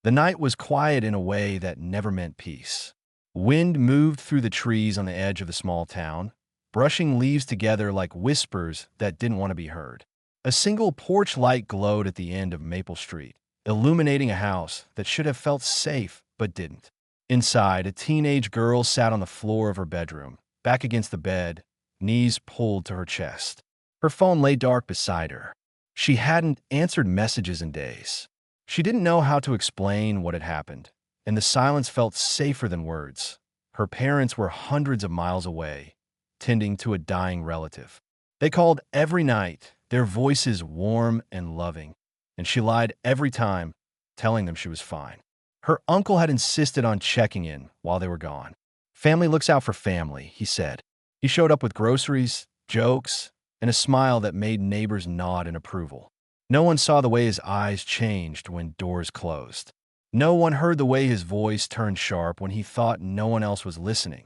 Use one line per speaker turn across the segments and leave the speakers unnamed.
The night was quiet in a way that never meant peace. Wind moved through the trees on the edge of the small town, brushing leaves together like whispers that didn't want to be heard. A single porch light glowed at the end of Maple Street, illuminating a house that should have felt safe but didn't. Inside, a teenage girl sat on the floor of her bedroom, back against the bed, knees pulled to her chest. Her phone lay dark beside her. She hadn't answered messages in days. She didn't know how to explain what had happened, and the silence felt safer than words. Her parents were hundreds of miles away, tending to a dying relative. They called every night, their voices warm and loving, and she lied every time, telling them she was fine. Her uncle had insisted on checking in while they were gone. Family looks out for family, he said. He showed up with groceries, jokes, and a smile that made neighbors nod in approval. No one saw the way his eyes changed when doors closed. No one heard the way his voice turned sharp when he thought no one else was listening.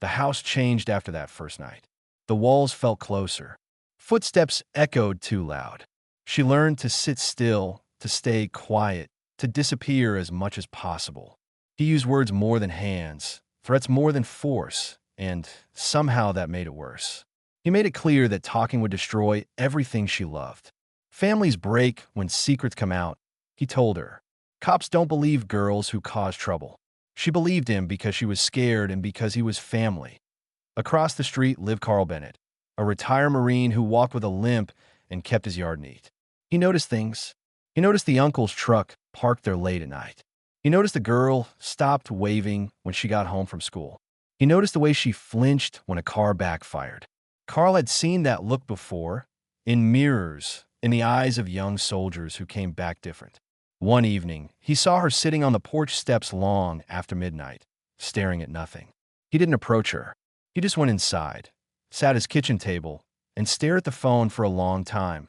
The house changed after that first night. The walls felt closer. Footsteps echoed too loud. She learned to sit still, to stay quiet, to disappear as much as possible. He used words more than hands, threats more than force, and somehow that made it worse. He made it clear that talking would destroy everything she loved. Families break when secrets come out, he told her. Cops don't believe girls who cause trouble. She believed him because she was scared and because he was family. Across the street lived Carl Bennett, a retired Marine who walked with a limp and kept his yard neat. He noticed things. He noticed the uncle's truck parked there late at night. He noticed the girl stopped waving when she got home from school. He noticed the way she flinched when a car backfired. Carl had seen that look before, in mirrors, in the eyes of young soldiers who came back different. One evening, he saw her sitting on the porch steps long after midnight, staring at nothing. He didn't approach her. He just went inside, sat at his kitchen table, and stared at the phone for a long time.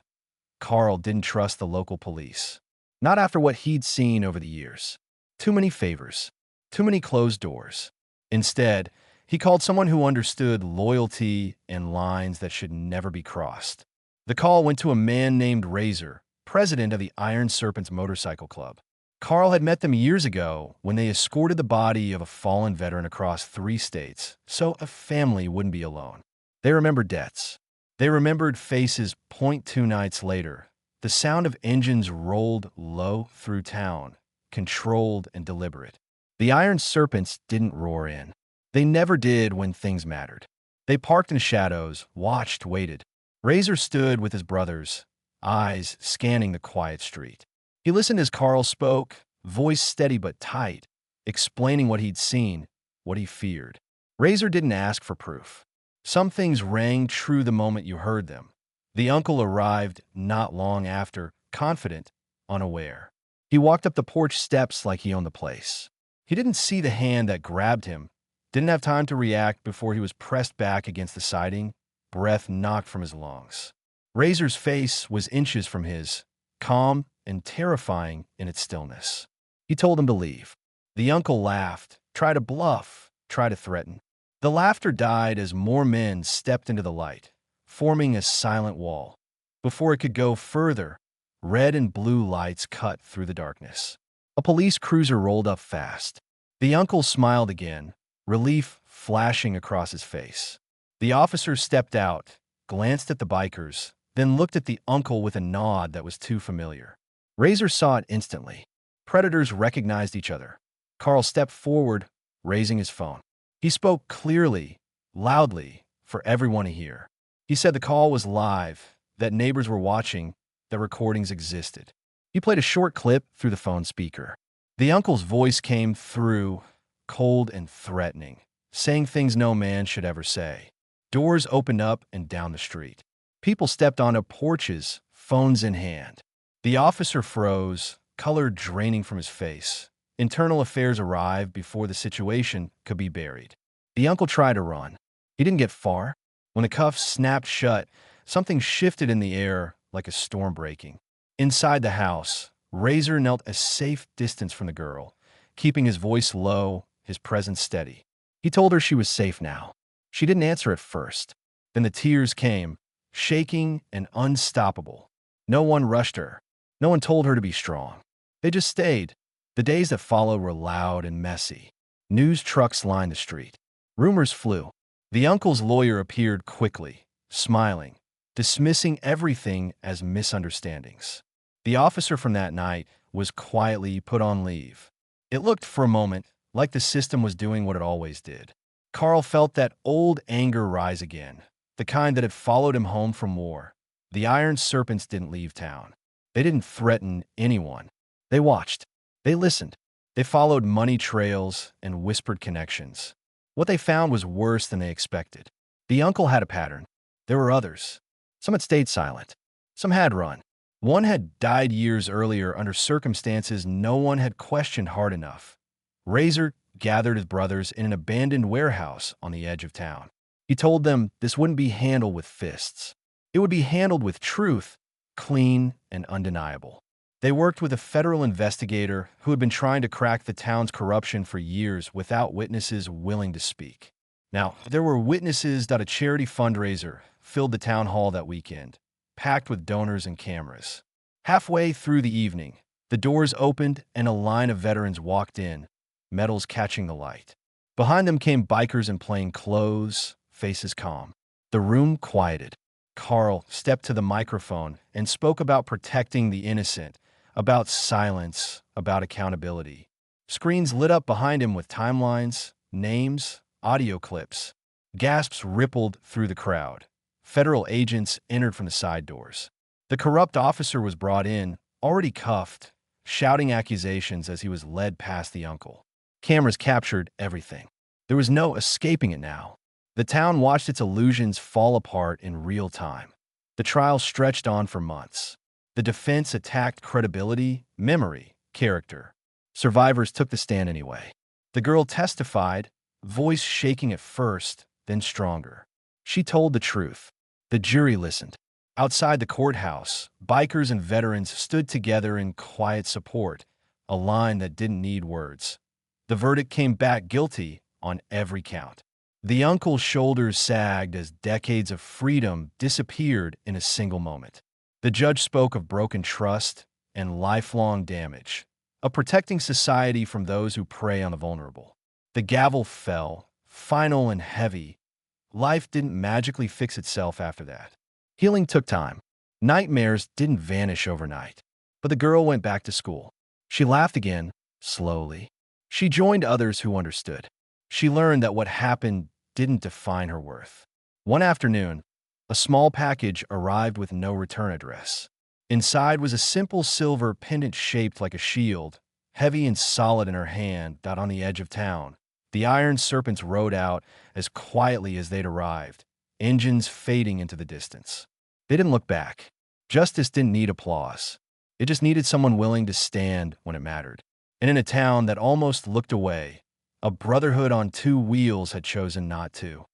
Carl didn't trust the local police. Not after what he'd seen over the years. Too many favors. Too many closed doors. Instead, he called someone who understood loyalty and lines that should never be crossed. The call went to a man named Razor, president of the Iron Serpents Motorcycle Club. Carl had met them years ago when they escorted the body of a fallen veteran across 3 states so a family wouldn't be alone. They remembered debts. They remembered faces 2 nights later. The sound of engines rolled low through town, controlled and deliberate. The Iron Serpents didn't roar in. They never did when things mattered. They parked in shadows, watched, waited. Razor stood with his brothers, eyes scanning the quiet street. He listened as Carl spoke, voice steady but tight, explaining what he'd seen, what he feared. Razor didn't ask for proof. Some things rang true the moment you heard them. The uncle arrived not long after, confident, unaware. He walked up the porch steps like he owned the place. He didn't see the hand that grabbed him, didn't have time to react before he was pressed back against the siding, breath knocked from his lungs. Razor's face was inches from his, calm and terrifying in its stillness. He told him to leave. The uncle laughed, tried to bluff, tried to threaten. The laughter died as more men stepped into the light, forming a silent wall. Before it could go further, red and blue lights cut through the darkness. A police cruiser rolled up fast. The uncle smiled again, relief flashing across his face. The officer stepped out, glanced at the bikers, then looked at the uncle with a nod that was too familiar. Razor saw it instantly. Predators recognized each other. Carl stepped forward, raising his phone. He spoke clearly, loudly, for everyone to hear. He said the call was live, that neighbors were watching, that recordings existed. He played a short clip through the phone speaker. The uncle's voice came through, cold and threatening, saying things no man should ever say. Doors opened up and down the street. People stepped onto porches, phones in hand. The officer froze, color draining from his face. Internal affairs arrived before the situation could be buried. The uncle tried to run. He didn't get far. When the cuffs snapped shut, something shifted in the air like a storm breaking. Inside the house, Razor knelt a safe distance from the girl, keeping his voice low, his presence steady. He told her she was safe now. She didn't answer at first. Then the tears came, shaking and unstoppable. No one rushed her. No one told her to be strong. They just stayed, The days that followed were loud and messy. News trucks lined the street. Rumors flew. The uncle's lawyer appeared quickly, smiling, dismissing everything as misunderstandings. The officer from that night was quietly put on leave. It looked for a moment like the system was doing what it always did. Carl felt that old anger rise again, the kind that had followed him home from war. The iron serpents didn't leave town. They didn't threaten anyone. They watched. They listened. They followed money trails and whispered connections. What they found was worse than they expected. The uncle had a pattern. There were others. Some had stayed silent. Some had run. One had died years earlier under circumstances no one had questioned hard enough. Razor gathered his brothers in an abandoned warehouse on the edge of town. He told them this wouldn't be handled with fists. It would be handled with truth, clean and undeniable. They worked with a federal investigator who had been trying to crack the town's corruption for years without witnesses willing to speak. Now, there were witnesses that a charity fundraiser filled the town hall that weekend, packed with donors and cameras. Halfway through the evening, the doors opened and a line of veterans walked in, medals catching the light. Behind them came bikers in plain clothes, faces calm. The room quieted. Carl stepped to the microphone and spoke about protecting the innocent, about silence, about accountability. Screens lit up behind him with timelines, names, audio clips. Gasps rippled through the crowd. Federal agents entered from the side doors. The corrupt officer was brought in, already cuffed, shouting accusations as he was led past the uncle. Cameras captured everything. There was no escaping it now. The town watched its illusions fall apart in real time. The trial stretched on for months. The defense attacked credibility, memory, character. Survivors took the stand anyway. The girl testified, voice shaking at first, then stronger. She told the truth. The jury listened. Outside the courthouse, bikers and veterans stood together in quiet support, a line that didn't need words. The verdict came back guilty on every count. The uncle's shoulders sagged as decades of freedom disappeared in a single moment. The judge spoke of broken trust and lifelong damage, of protecting society from those who prey on the vulnerable. The gavel fell, final and heavy. Life didn't magically fix itself after that. Healing took time. Nightmares didn't vanish overnight. But the girl went back to school. She laughed again, slowly. She joined others who understood. She learned that what happened didn't define her worth. One afternoon, a small package arrived with no return address. Inside was a simple silver pendant shaped like a shield, heavy and solid in her hand, out on the edge of town. The iron serpents rode out as quietly as they'd arrived, engines fading into the distance. They didn't look back. Justice didn't need applause. It just needed someone willing to stand when it mattered. And in a town that almost looked away, a brotherhood on two wheels had chosen not to.